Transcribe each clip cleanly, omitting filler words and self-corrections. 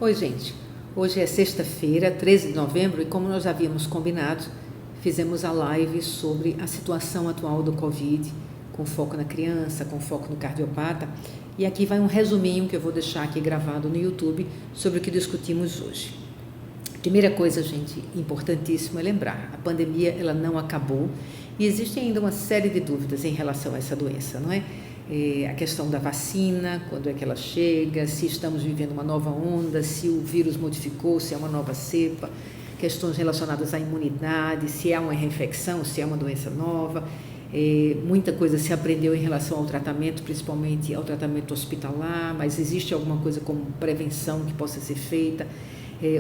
Oi, gente. Hoje é sexta-feira, 13 de novembro, e como nós havíamos combinado, fizemos a live sobre a situação atual do Covid, com foco na criança, com foco no cardiopata. E aqui vai um resuminho que eu vou deixar aqui gravado no YouTube sobre o que discutimos hoje. Primeira coisa, gente, importantíssimo é lembrar, a pandemia ela não acabou e existe ainda uma série de dúvidas em relação a essa doença, não é? A questão da vacina, quando é que ela chega, se estamos vivendo uma nova onda, se o vírus modificou, se é uma nova cepa, questões relacionadas à imunidade, se é uma reinfecção, se é uma doença nova. Muita coisa se aprendeu em relação ao tratamento, principalmente ao tratamento hospitalar, mas existe alguma coisa como prevenção que possa ser feita.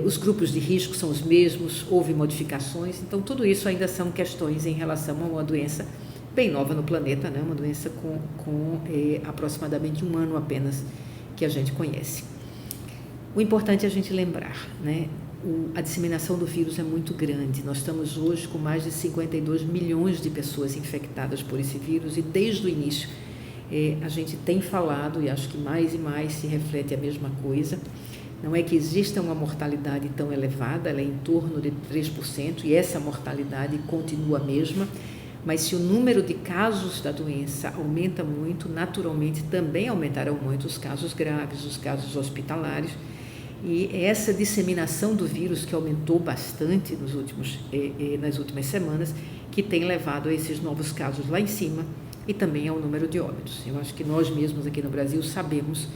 Os grupos de risco são os mesmos, houve modificações, então tudo isso ainda são questões em relação a uma doença bem nova no planeta, né? Uma doença com aproximadamente um ano apenas que a gente conhece. O importante é a gente lembrar, né? A disseminação do vírus é muito grande, nós estamos hoje com mais de 52 milhões de pessoas infectadas por esse vírus e desde o início a gente tem falado, e acho que mais e mais se reflete a mesma coisa, não é que exista uma mortalidade tão elevada, ela é em torno de 3% e essa mortalidade continua a mesma, mas se o número de casos da doença aumenta muito, naturalmente também aumentarão muito os casos graves, os casos hospitalares, e essa disseminação do vírus que aumentou bastante nas últimas semanas, que tem levado a esses novos casos lá em cima e também ao número de óbitos. Eu acho que nós mesmos aqui no Brasil sabemos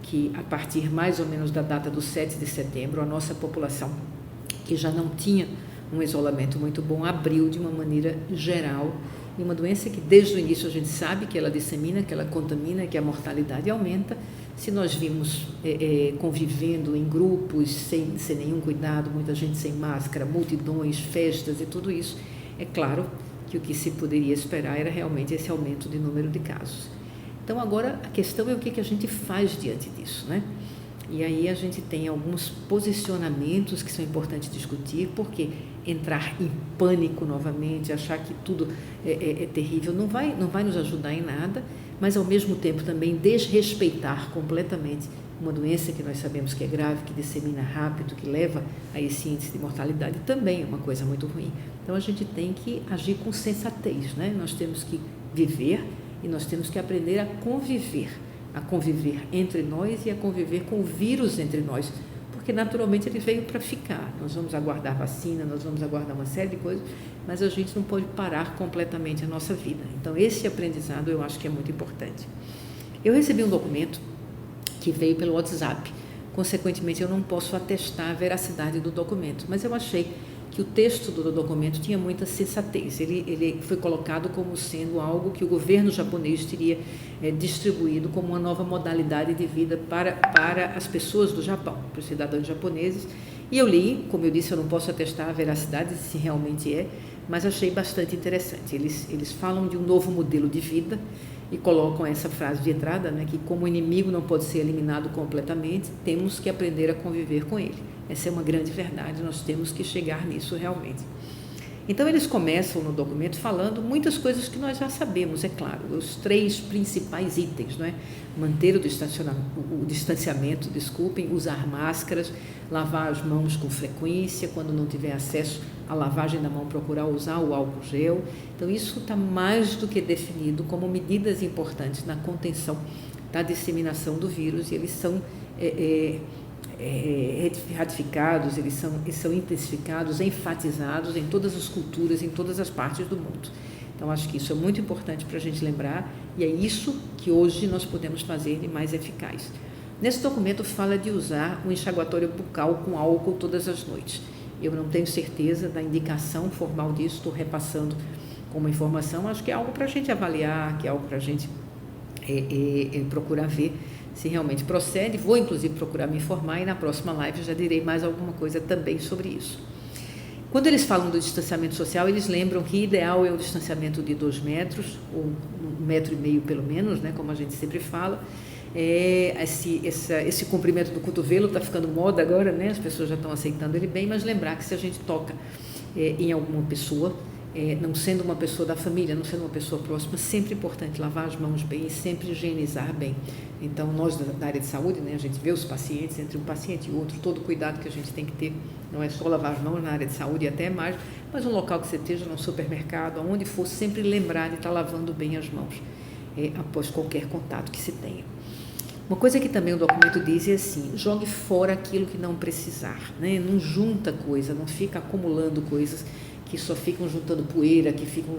que a partir mais ou menos da data do 7 de setembro, a nossa população, que já não tinha um isolamento muito bom, abriu de uma maneira geral, e uma doença que desde o início a gente sabe que ela dissemina, que ela contamina, que a mortalidade aumenta. Se nós vimos convivendo em grupos, sem nenhum cuidado, muita gente sem máscara, multidões, festas e tudo isso, é claro que o que se poderia esperar era realmente esse aumento de número de casos. Então agora a questão é o que a gente faz diante disso, né? E aí a gente tem alguns posicionamentos que são importantes discutir, porque entrar em pânico novamente, achar que tudo é terrível, não vai nos ajudar em nada, mas ao mesmo tempo também desrespeitar completamente uma doença que nós sabemos que é grave, que dissemina rápido, que leva a esse índice de mortalidade, também é uma coisa muito ruim. Então a gente tem que agir com sensatez, né? Nós temos que viver e nós temos que aprender a conviver entre nós e a conviver com o vírus entre nós, porque naturalmente ele veio para ficar. Nós vamos aguardar vacina, nós vamos aguardar uma série de coisas, mas a gente não pode parar completamente a nossa vida. Então esse aprendizado eu acho que é muito importante. Eu recebi um documento que veio pelo WhatsApp, consequentemente eu não posso atestar a veracidade do documento, mas eu achei que o texto do documento tinha muita sensatez. Ele foi colocado como sendo algo que o governo japonês teria distribuído como uma nova modalidade de vida para as pessoas do Japão, para os cidadãos japoneses. E eu li, como eu disse, eu não posso atestar a veracidade se realmente é, mas achei bastante interessante. Eles falam de um novo modelo de vida e colocam essa frase de entrada, né, que como o inimigo não pode ser eliminado completamente, temos que aprender a conviver com ele. Essa é uma grande verdade, nós temos que chegar nisso realmente. Então eles começam no documento falando muitas coisas que nós já sabemos, é claro, os 3 principais itens, não é? Manter o distanciamento, usar máscaras, lavar as mãos com frequência, quando não tiver acesso à lavagem da mão, procurar usar o álcool gel. Então isso está mais do que definido como medidas importantes na contenção da disseminação do vírus, e eles são ratificados, eles são intensificados, enfatizados em todas as culturas, em todas as partes do mundo. Então, acho que isso é muito importante para a gente lembrar, e é isso que hoje nós podemos fazer de mais eficaz. Nesse documento fala de usar um enxaguatório bucal com álcool todas as noites. Eu não tenho certeza da indicação formal disso, estou repassando como informação, acho que é algo para a gente avaliar, que é algo para a gente procurar ver se realmente procede. Vou inclusive procurar me informar e na próxima live já direi mais alguma coisa também sobre isso. Quando eles falam do distanciamento social, eles lembram que ideal é o distanciamento de 2 metros, ou 1,5 metro pelo menos, né, como a gente sempre fala. Esse comprimento do cotovelo está ficando moda agora, né, as pessoas já estão aceitando ele bem, mas lembrar que se a gente toca em alguma pessoa, não sendo uma pessoa da família, não sendo uma pessoa próxima, sempre é importante lavar as mãos bem e sempre higienizar bem. Então, nós da área de saúde, né, a gente vê os pacientes, entre um paciente e outro, todo o cuidado que a gente tem que ter, não é só lavar as mãos na área de saúde e até mais, mas um local que você esteja, no supermercado, aonde for, sempre lembrar de estar lavando bem as mãos, após qualquer contato que se tenha. Uma coisa que também o documento diz é assim, jogue fora aquilo que não precisar, né? Não junta coisa, não fica acumulando coisas que só ficam juntando poeira, que ficam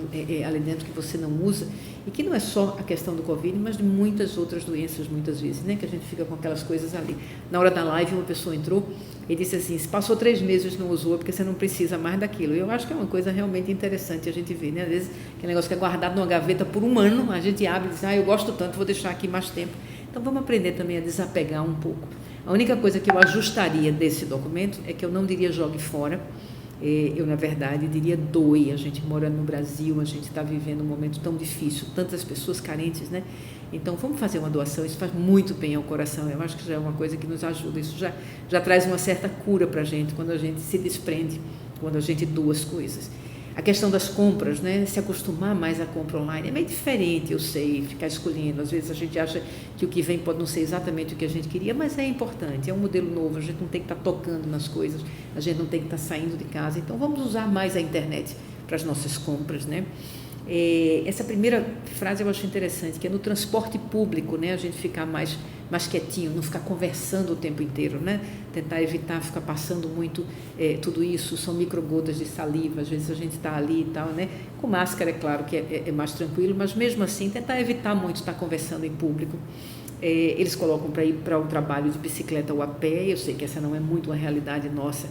ali dentro que você não usa, e que não é só a questão do Covid, mas de muitas outras doenças, muitas vezes, né? Que a gente fica com aquelas coisas ali. Na hora da live, uma pessoa entrou e disse assim, se passou 3 meses e não usou, é porque você não precisa mais daquilo. E eu acho que é uma coisa realmente interessante a gente ver, né? Às vezes, aquele negócio que é guardado numa gaveta por 1 ano, a gente abre e diz, eu gosto tanto, vou deixar aqui mais tempo. Então, vamos aprender também a desapegar um pouco. A única coisa que eu ajustaria desse documento é que eu não diria jogue fora, eu, na verdade, diria doe. A gente mora no Brasil, a gente está vivendo um momento tão difícil, tantas pessoas carentes, né? Então, vamos fazer uma doação, isso faz muito bem ao coração, eu acho que já é uma coisa que nos ajuda, isso já traz uma certa cura para a gente, quando a gente se desprende, quando a gente doa as coisas. A questão das compras, né? Se acostumar mais à compra online é meio diferente, eu sei, ficar escolhendo. Às vezes a gente acha que o que vem pode não ser exatamente o que a gente queria, mas é importante, é um modelo novo, a gente não tem que estar tocando nas coisas, a gente não tem que estar saindo de casa. Então, vamos usar mais a internet para as nossas compras, né? Essa primeira frase eu acho interessante, que é no transporte público, né? A gente ficar mais quietinho, não ficar conversando o tempo inteiro, né? Tentar evitar ficar passando muito tudo isso, são microgotas de saliva, às vezes a gente está ali e tal, né? Com máscara, é claro que é mais tranquilo, mas mesmo assim tentar evitar muito estar conversando em público. Eles colocam para ir para o trabalho de bicicleta ou a pé, eu sei que essa não é muito uma realidade nossa,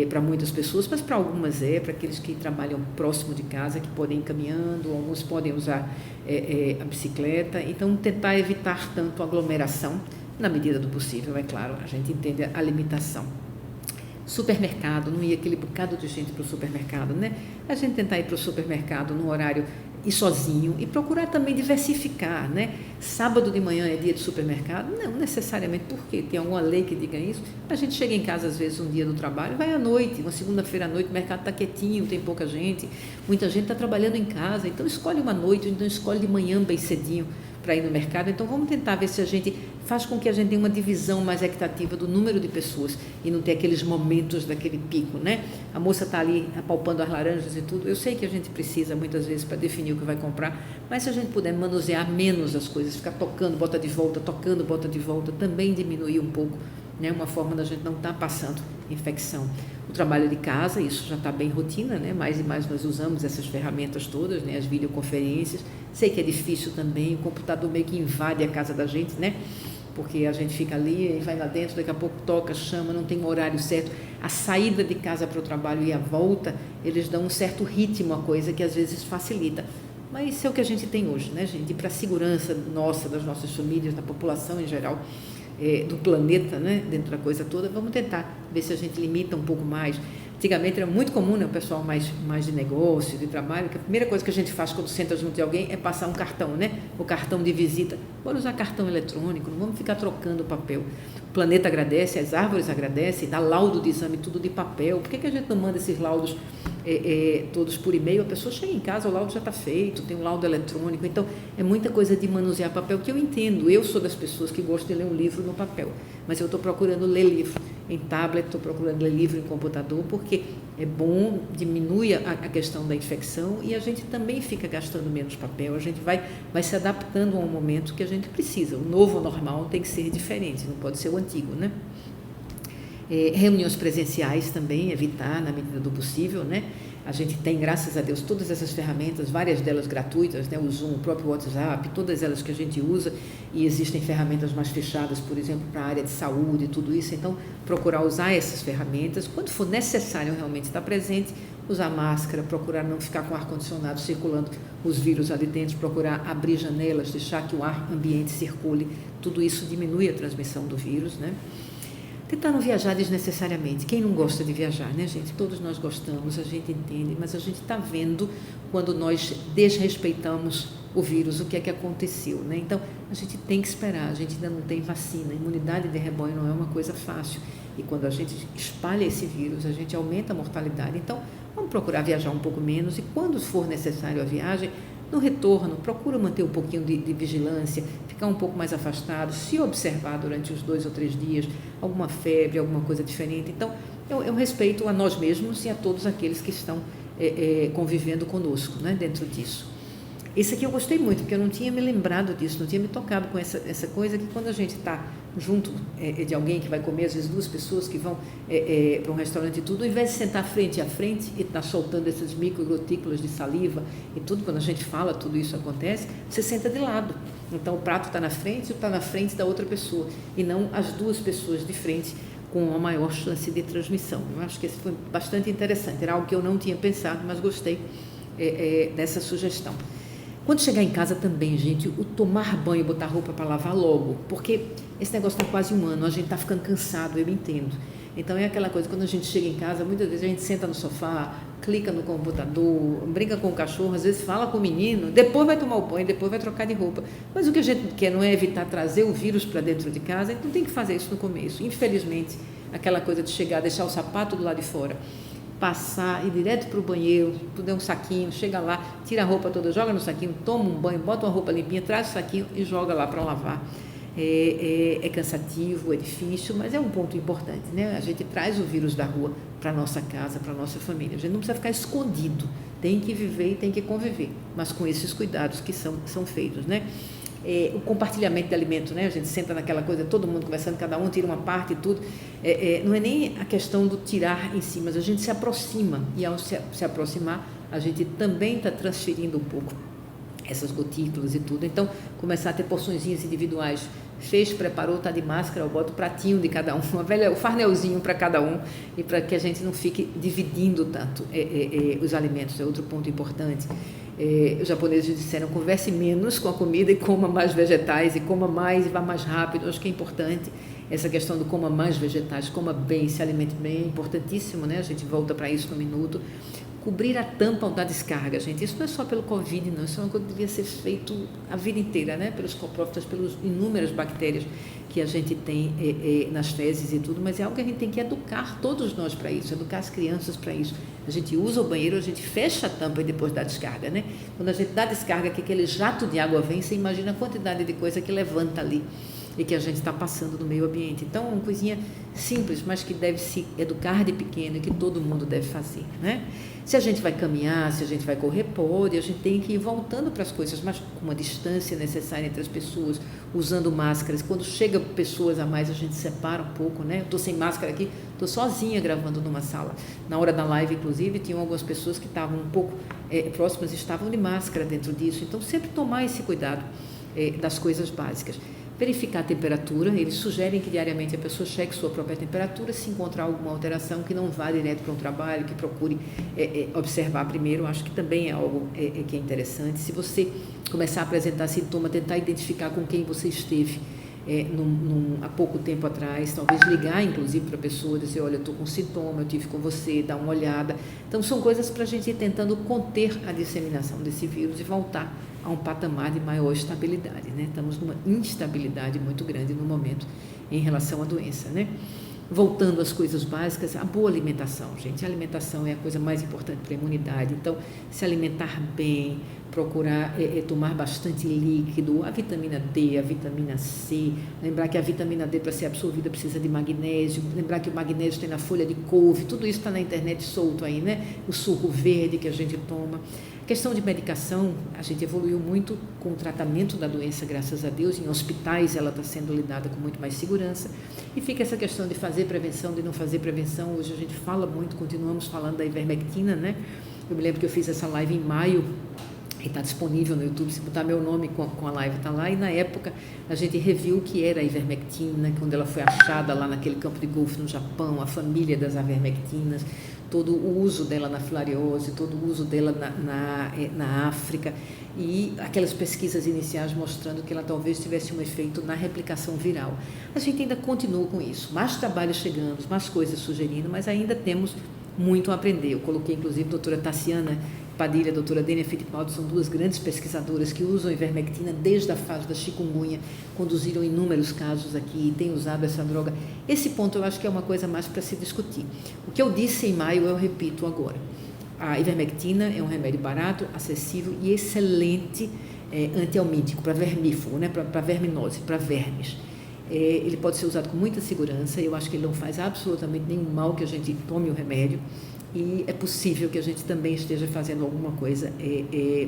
para muitas pessoas, mas para algumas para aqueles que trabalham próximo de casa, que podem ir caminhando, alguns podem usar a bicicleta. Então, tentar evitar tanto aglomeração, na medida do possível, é claro, a gente entende a limitação. Supermercado, não ir aquele bocado de gente para o supermercado, né? A gente tentar ir para o supermercado no horário e sozinho, e procurar também diversificar, né? Sábado de manhã é dia de supermercado? Não necessariamente, porque tem alguma lei que diga isso. A gente chega em casa às vezes um dia do trabalho, vai à noite, uma segunda-feira à noite, o mercado está quietinho, tem pouca gente, muita gente está trabalhando em casa, então escolhe uma noite, então escolhe de manhã bem cedinho para ir no mercado. Então, vamos tentar ver se a gente faz com que a gente tenha uma divisão mais equitativa do número de pessoas e não ter aqueles momentos daquele pico, né? A moça está ali apalpando as laranjas e tudo. Eu sei que a gente precisa muitas vezes para definir o que vai comprar, mas se a gente puder manusear menos as coisas, ficar tocando, bota de volta, tocando, bota de volta, também diminuir um pouco, né? Uma forma da gente não estar passando infecção. O trabalho de casa, isso já está bem rotina, né? Mais e mais nós usamos essas ferramentas todas, né? As videoconferências. Sei que é difícil também, o computador meio que invade a casa da gente, né? Porque a gente fica ali e vai lá dentro, daqui a pouco toca, chama, não tem um horário certo. A saída de casa para o trabalho e a volta, eles dão um certo ritmo à coisa que às vezes facilita. Mas isso é o que a gente tem hoje, né, gente? E para a segurança nossa, das nossas famílias, da população em geral, do planeta, né, dentro da coisa toda, vamos tentar ver se a gente limita um pouco mais. Antigamente era muito comum, né, o pessoal mais de negócio, de trabalho, que a primeira coisa que a gente faz quando senta junto de alguém é passar um cartão, né? O cartão de visita. Bora usar cartão eletrônico, não vamos ficar trocando papel. O planeta agradece, as árvores agradecem, dá laudo de exame, tudo de papel. Por que a gente não manda esses laudos todos por e-mail? A pessoa chega em casa, o laudo já está feito, tem um laudo eletrônico. Então, é muita coisa de manusear papel que eu entendo. Eu sou das pessoas que gostam de ler um livro no papel, mas eu estou procurando ler livro em tablet, estou procurando ler livro em computador, porque é bom, diminui a questão da infecção e a gente também fica gastando menos papel, a gente vai se adaptando a um momento que a gente precisa. O novo normal tem que ser diferente, não pode ser o antigo, né? Reuniões presenciais também, evitar na medida do possível, né? A gente tem, graças a Deus, todas essas ferramentas, várias delas gratuitas, né? O Zoom, o próprio WhatsApp, todas elas que a gente usa, e existem ferramentas mais fechadas, por exemplo, para a área de saúde e tudo isso. Então, procurar usar essas ferramentas, quando for necessário realmente estar presente, usar máscara, procurar não ficar com o ar-condicionado circulando os vírus ali dentro, procurar abrir janelas, deixar que o ar ambiente circule, tudo isso diminui a transmissão do vírus, né? Tentar não viajar desnecessariamente. Quem não gosta de viajar, né, gente? Todos nós gostamos, a gente entende, mas a gente está vendo quando nós desrespeitamos o vírus, o que é que aconteceu, né? Então, a gente tem que esperar, a gente ainda não tem vacina, a imunidade de rebanho não é uma coisa fácil. E quando a gente espalha esse vírus, a gente aumenta a mortalidade. Então, vamos procurar viajar um pouco menos e quando for necessário a viagem, no retorno, procura manter um pouquinho de vigilância, ficar um pouco mais afastado, se observar durante os 2 ou 3 dias, alguma febre, alguma coisa diferente. Então, é um respeito a nós mesmos e a todos aqueles que estão convivendo conosco, né, dentro disso. Esse aqui eu gostei muito, porque eu não tinha me lembrado disso, não tinha me tocado com essa coisa que quando a gente está junto de alguém que vai comer, às vezes 2 pessoas que vão para um restaurante e tudo, ao invés de sentar frente a frente e estar soltando essas microgotículas de saliva e tudo, quando a gente fala, tudo isso acontece, você senta de lado. Então o prato está na frente e está na frente da outra pessoa, e não as 2 pessoas de frente com a maior chance de transmissão. Eu acho que esse foi bastante interessante, era algo que eu não tinha pensado, mas gostei dessa sugestão. Quando chegar em casa também, gente, o tomar banho, botar roupa para lavar logo, porque esse negócio está quase 1 ano, a gente está ficando cansado, eu entendo. Então é aquela coisa, quando a gente chega em casa, muitas vezes a gente senta no sofá, clica no computador, brinca com o cachorro, às vezes fala com o menino, depois vai tomar o banho, depois vai trocar de roupa. Mas o que a gente quer não é evitar trazer o vírus para dentro de casa, então tem que fazer isso no começo. Infelizmente, aquela coisa de chegar, deixar o sapato do lado de fora, passar, ir direto para o banheiro, tu der um saquinho, chega lá, tira a roupa toda, joga no saquinho, toma um banho, bota uma roupa limpinha, traz o saquinho e joga lá para lavar. É cansativo, é difícil, mas é um ponto importante, né? A gente traz o vírus da rua para a nossa casa, para a nossa família. A gente não precisa ficar escondido, tem que viver e tem que conviver, mas com esses cuidados que são feitos, né? O compartilhamento de alimento, né? A gente senta naquela coisa, todo mundo conversando, cada um tira uma parte e tudo. Não é nem a questão do tirar em si, mas a gente se aproxima, e ao se aproximar, a gente também está transferindo um pouco essas gotículas e tudo. Então, começar a ter porçõezinhas individuais. Fez, preparou, está de máscara, eu boto o pratinho de cada um, o farnelzinho para cada um, e para que a gente não fique dividindo tanto os alimentos, é outro ponto importante. Os japoneses disseram, converse menos com a comida e coma mais vegetais, e coma mais e vá mais rápido. Eu acho que é importante essa questão do coma mais vegetais, coma bem, se alimente bem, é importantíssimo, né? A gente volta para isso no minuto. Cobrir a tampa da descarga, gente, isso não é só pelo Covid, não, isso é uma coisa que devia ser feito a vida inteira, né? Pelos coprófitas, pelas inúmeras bactérias que a gente tem nas fezes e tudo, mas é algo que a gente tem que educar todos nós para isso, educar as crianças para isso. A gente usa o banheiro, a gente fecha a tampa e depois dá descarga, né? Quando a gente dá descarga, que aquele jato de água vem, você imagina a quantidade de coisa que levanta ali e que a gente está passando no meio ambiente. Então, é uma coisinha simples, mas que deve se educar de pequeno e que todo mundo deve fazer, né? Se a gente vai caminhar, se a gente vai correr, pode, a gente tem que ir voltando para as coisas, mas com uma distância necessária entre as pessoas, usando máscaras. Quando chega pessoas a mais, a gente separa um pouco, né? Eu estou sem máscara aqui, estou sozinha gravando numa sala. Na hora da live, inclusive, tinham algumas pessoas que estavam um pouco próximas, estavam de máscara dentro disso. Então, sempre tomar esse cuidado das coisas básicas. Verificar a temperatura, eles sugerem que diariamente a pessoa cheque sua própria temperatura, se encontrar alguma alteração, que não vá direto para um trabalho, que procure observar primeiro. Acho que também é algo que é interessante. Se você começar a apresentar sintoma, tentar identificar com quem você esteve há pouco tempo atrás, talvez ligar inclusive para a pessoa, dizer, olha, eu estou com sintoma, eu tive com você, dar uma olhada. Então são coisas para a gente ir tentando conter a disseminação desse vírus e voltar a um patamar de maior estabilidade, né? Estamos numa instabilidade muito grande no momento em relação à doença, né? Voltando às coisas básicas, a boa alimentação, gente. A alimentação é a coisa mais importante para a imunidade. Então, se alimentar bem, procurar tomar bastante líquido, a vitamina D, a vitamina C. Lembrar que a vitamina D, para ser absorvida, precisa de magnésio. Lembrar que o magnésio tem na folha de couve. Tudo isso está na internet solto aí, né? O suco verde que a gente toma. Questão de medicação, a gente evoluiu muito com o tratamento da doença, graças a Deus. Em hospitais ela está sendo lidada com muito mais segurança. E fica essa questão de fazer prevenção, de não fazer prevenção. Hoje a gente fala muito, continuamos falando da ivermectina, né? Eu me lembro que eu fiz essa live em maio, e está disponível no YouTube, se botar meu nome com a live está lá, e na época a gente reviu o que era a ivermectina, quando ela foi achada lá naquele campo de golfe no Japão, a família das ivermectinas, todo o uso dela na filariose, todo o uso dela na África, e aquelas pesquisas iniciais mostrando que ela talvez tivesse um efeito na replicação viral. A gente ainda continua com isso, mais trabalhos chegando, mais coisas sugerindo, mas ainda temos muito a aprender. Eu coloquei, inclusive, a doutora Tassiana Padilha, a doutora Dênia Fittipaldi, são duas grandes pesquisadoras que usam ivermectina desde a fase da chikungunya, conduziram inúmeros casos aqui e têm usado essa droga. Esse ponto eu acho que é uma coisa mais para se discutir. O que eu disse em maio, eu repito agora. A ivermectina é um remédio barato, acessível e excelente antihelmíntico para vermífugo, né, para verminose, para vermes. Ele pode ser usado com muita segurança, eu acho que ele não faz absolutamente nenhum mal que a gente tome o remédio, e é possível que a gente também esteja fazendo alguma coisa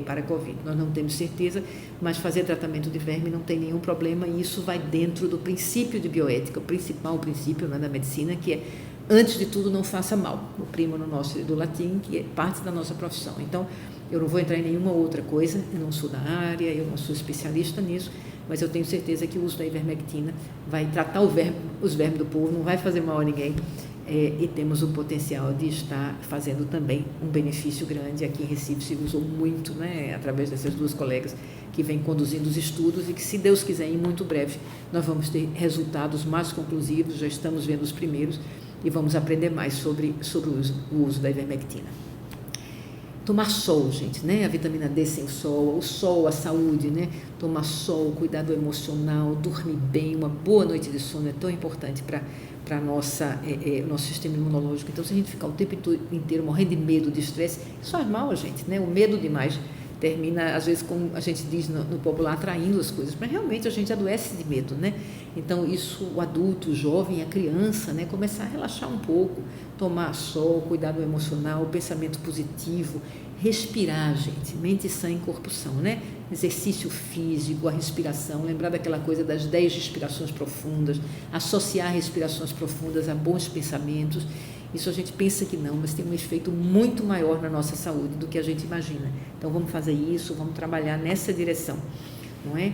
para a Covid. Nós não temos certeza, mas fazer tratamento de verme não tem nenhum problema, e isso vai dentro do princípio de bioética, o principal princípio, né, da medicina, que é, antes de tudo, não faça mal. O primo no nosso do latim, que é parte da nossa profissão. Então, eu não vou entrar em nenhuma outra coisa, eu não sou da área, eu não sou especialista nisso, mas eu tenho certeza que o uso da ivermectina vai tratar os vermes do povo, não vai fazer mal a ninguém, e temos o potencial de estar fazendo também um benefício grande. Aqui em Recife se usou muito, né, através dessas duas colegas que vêm conduzindo os estudos, e que, se Deus quiser, em muito breve, nós vamos ter resultados mais conclusivos, já estamos vendo os primeiros, e vamos aprender mais sobre o uso da ivermectina. Tomar sol, gente, né? A vitamina D sem o sol, a saúde, né? Tomar sol, cuidado emocional, dormir bem, uma boa noite de sono é tão importante para o nosso sistema imunológico. Então, se a gente ficar o tempo inteiro morrendo de medo, de estresse, isso faz mal a gente, né? O medo demais termina, às vezes, como a gente diz no popular, atraindo as coisas, mas realmente a gente adoece de medo, né? Então, isso, o adulto, o jovem, a criança, né? Começar a relaxar um pouco, tomar sol, cuidado emocional, pensamento positivo, respirar, gente, mente sã em corpo são, né? Exercício físico, a respiração, lembrar daquela coisa das 10 respirações profundas, associar respirações profundas a bons pensamentos. Isso a gente pensa que não, mas tem um efeito muito maior na nossa saúde do que a gente imagina. Então, vamos fazer isso, vamos trabalhar nessa direção, não é?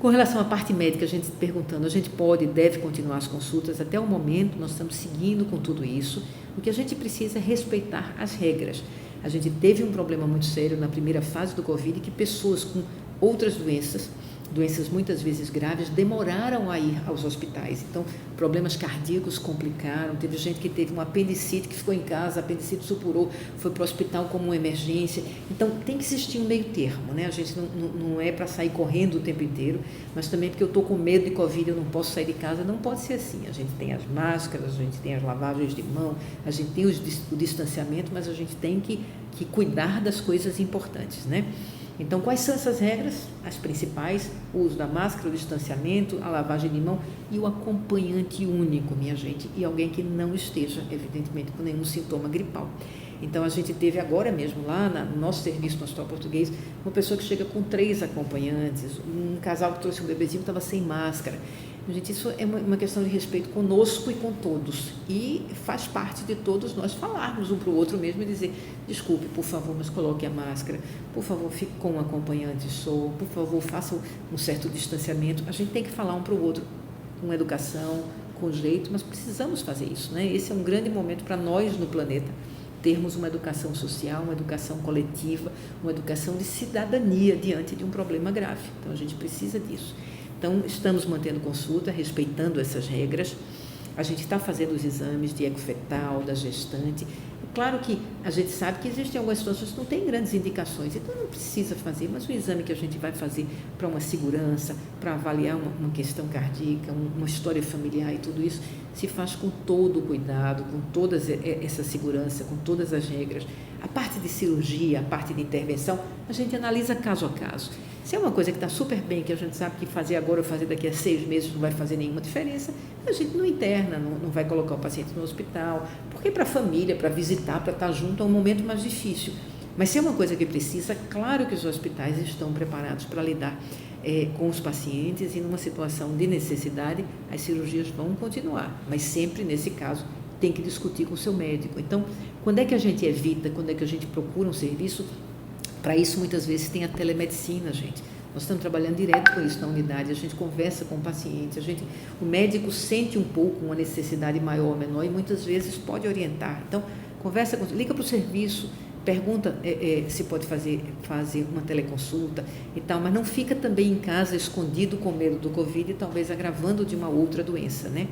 Com relação à parte médica, a gente perguntando, a gente pode e deve continuar as consultas. Até o momento, nós estamos seguindo com tudo isso. O que a gente precisa é respeitar as regras. A gente teve um problema muito sério na primeira fase do Covid, que pessoas com outras doenças muitas vezes graves, demoraram a ir aos hospitais. Então, problemas cardíacos complicaram, teve gente que teve uma apendicite, que ficou em casa, a apendicite supurou, foi para o hospital como uma emergência. Então, tem que existir um meio termo, né? A gente não é para sair correndo o tempo inteiro, mas também porque eu estou com medo de Covid, eu não posso sair de casa, não pode ser assim. A gente tem as máscaras, a gente tem as lavagens de mão, a gente tem o distanciamento, mas a gente tem que cuidar das coisas importantes, né? Então, quais são essas regras? As principais: o uso da máscara, o distanciamento, a lavagem de mão e o acompanhante único, minha gente, e alguém que não esteja, evidentemente, com nenhum sintoma gripal. Então, a gente teve agora mesmo, lá no nosso serviço no Hospital Português, uma pessoa que chega com 3 acompanhantes, um casal que trouxe um bebezinho que estava sem máscara. Gente, isso é uma questão de respeito conosco e com todos, e faz parte de todos nós falarmos um para o outro mesmo e dizer: desculpe, por favor, mas coloque a máscara, por favor, fique com um acompanhante só, por favor, faça um certo distanciamento. A gente tem que falar um para o outro com educação, com jeito, mas precisamos fazer isso, né? Esse é um grande momento para nós no planeta termos uma educação social, uma educação coletiva, uma educação de cidadania diante de um problema grave. Então, a gente precisa disso. Então, estamos mantendo consulta, respeitando essas regras. A gente está fazendo os exames de ecofetal, da gestante. Claro que a gente sabe que existem algumas situações que não têm grandes indicações, então não precisa fazer, mas o exame que a gente vai fazer para uma segurança, para avaliar uma questão cardíaca, uma história familiar e tudo isso, se faz com todo o cuidado, com toda essa segurança, com todas as regras. A parte de cirurgia, a parte de intervenção, a gente analisa caso a caso. Se é uma coisa que está super bem, que a gente sabe que fazer agora ou fazer daqui a 6 meses não vai fazer nenhuma diferença, a gente não interna, não vai colocar o paciente no hospital, porque para a família, para visitar, para estar junto, é um momento mais difícil. Mas se é uma coisa que precisa, claro que os hospitais estão preparados para lidar com os pacientes, e numa situação de necessidade, as cirurgias vão continuar, mas sempre, nesse caso, tem que discutir com o seu médico. Então, quando é que a gente evita, quando é que a gente procura um serviço? Para isso, muitas vezes, tem a telemedicina, gente. Nós estamos trabalhando direto com isso na unidade, a gente conversa com o paciente, o médico sente um pouco uma necessidade maior ou menor e muitas vezes pode orientar. Então, conversa, liga para o serviço, pergunta se pode fazer uma teleconsulta e tal, mas não fica também em casa escondido com medo do Covid e talvez agravando de uma outra doença, né?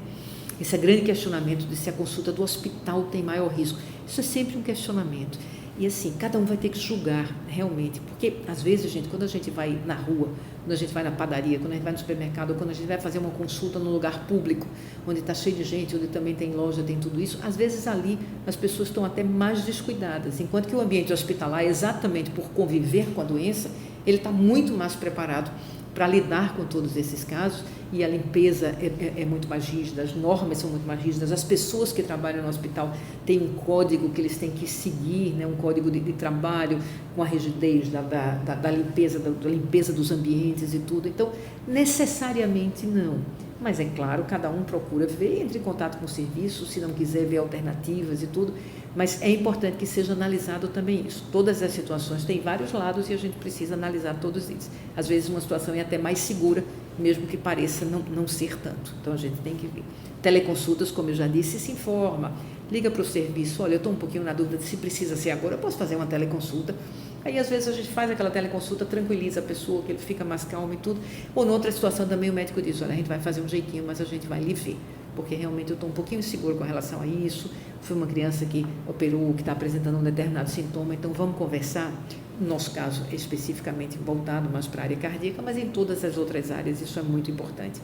Esse é grande questionamento de se a consulta do hospital tem maior risco. Isso é sempre um questionamento. E assim, cada um vai ter que julgar realmente, porque às vezes, gente, quando a gente vai na rua, quando a gente vai na padaria, quando a gente vai no supermercado, quando a gente vai fazer uma consulta num lugar público, onde está cheio de gente, onde também tem loja, tem tudo isso, às vezes ali as pessoas estão até mais descuidadas, enquanto que o ambiente hospitalar, exatamente por conviver com a doença, ele está muito mais preparado para lidar com todos esses casos, e a limpeza é muito mais rígida, as normas são muito mais rígidas, as pessoas que trabalham no hospital têm um código que eles têm que seguir, né, um código de trabalho com a rigidez da limpeza dos ambientes e tudo. Então, necessariamente não. Mas é claro, cada um procura ver, entre em contato com o serviço, se não quiser ver alternativas e tudo, mas é importante que seja analisado também isso. Todas as situações têm vários lados e a gente precisa analisar todos eles. Às vezes uma situação é até mais segura, mesmo que pareça não ser tanto. Então a gente tem que ver. Teleconsultas, como eu já disse, se informa, liga para o serviço, olha, eu estou um pouquinho na dúvida de se precisa ser agora, eu posso fazer uma teleconsulta. Aí, às vezes, a gente faz aquela teleconsulta, tranquiliza a pessoa, que ele fica mais calmo e tudo. Ou, noutra situação, também o médico diz, olha, a gente vai fazer um jeitinho, mas a gente vai lhe ver, porque realmente eu estou um pouquinho inseguro com relação a isso. Foi uma criança que operou, que está apresentando um determinado sintoma, então vamos conversar. No nosso caso, especificamente voltado mais para a área cardíaca, mas em todas as outras áreas, isso é muito importante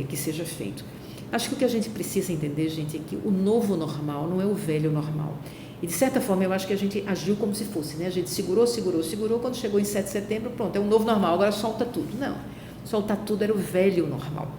que seja feito. Acho que o que a gente precisa entender, gente, é que o novo normal não é o velho normal. E, de certa forma, eu acho que a gente agiu como se fosse, né? A gente segurou, quando chegou em 7 de setembro, pronto, é um novo normal, agora solta tudo. Não, soltar tudo era o velho normal.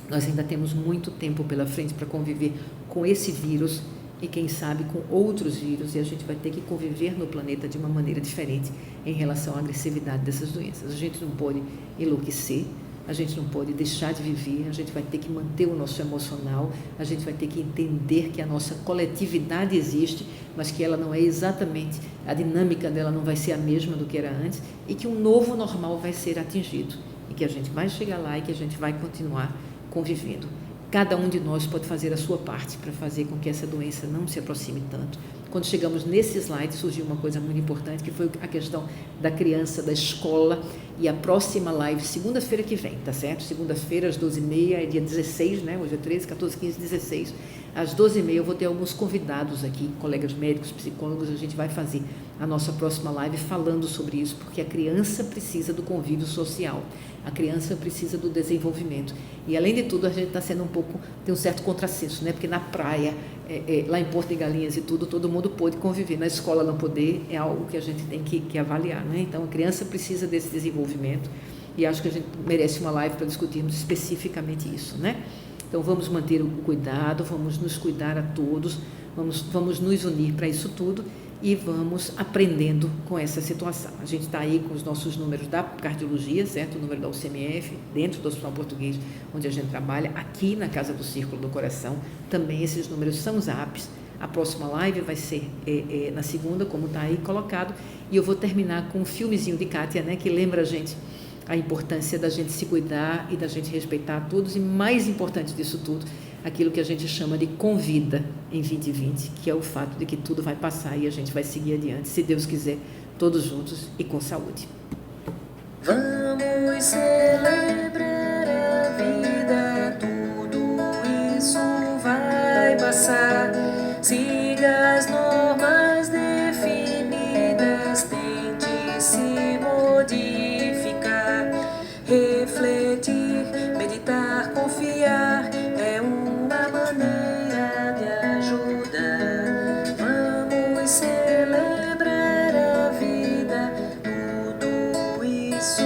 Nós ainda temos muito tempo pela frente para conviver com esse vírus e, quem sabe, com outros vírus, e a gente vai ter que conviver no planeta de uma maneira diferente em relação à agressividade dessas doenças. A gente não pode enlouquecer, a gente não pode deixar de viver, a gente vai ter que manter o nosso emocional, a gente vai ter que entender que a nossa coletividade existe, mas que ela não é exatamente, a dinâmica dela não vai ser a mesma do que era antes, e que um novo normal vai ser atingido, e que a gente vai chegar lá e que a gente vai continuar convivendo. Cada um de nós pode fazer a sua parte para fazer com que essa doença não se aproxime tanto. Quando chegamos nesse slide, surgiu uma coisa muito importante, que foi a questão da criança, da escola, e a próxima live, segunda-feira que vem, tá certo? Segunda-feira, às 12h30, é dia 16, né? Hoje é 13, 14, 15, 16. Às 12h30 eu vou ter alguns convidados aqui, colegas médicos, psicólogos, a gente vai fazer a nossa próxima live falando sobre isso, porque a criança precisa do convívio social, a criança precisa do desenvolvimento. E, além de tudo, a gente está sendo tem um certo contrassenso, né? Porque na praia, lá em Porto de Galinhas e tudo, todo mundo pôde conviver. Na escola não poder é algo que a gente tem que avaliar, né? Então, a criança precisa desse desenvolvimento e acho que a gente merece uma live para discutirmos especificamente isso, né? Então, vamos manter o cuidado, vamos nos cuidar a todos, vamos nos unir para isso tudo e vamos aprendendo com essa situação. A gente está aí com os nossos números da cardiologia, certo? O número da UCMF, dentro do Hospital Português, onde a gente trabalha, aqui na Casa do Círculo do Coração, também esses números são os apps. A próxima live vai ser na segunda, como está aí colocado, e eu vou terminar com um filmezinho de Kátia, né, que lembra a gente a importância da gente se cuidar e da gente respeitar a todos, e mais importante disso tudo, aquilo que a gente chama de convida em 2020, que é o fato de que tudo vai passar e a gente vai seguir adiante, se Deus quiser, todos juntos e com saúde. Vamos celebrar a vida, tudo isso vai passar. Siga as normas definidas, tente se modificar, refletir, meditar, confiar, é uma maneira de ajudar. Vamos celebrar a vida, tudo isso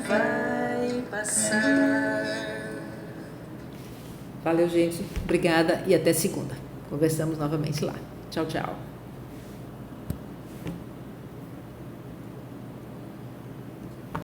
vai passar. Valeu, gente. Obrigada e até segunda. Conversamos novamente lá. Tchau, tchau.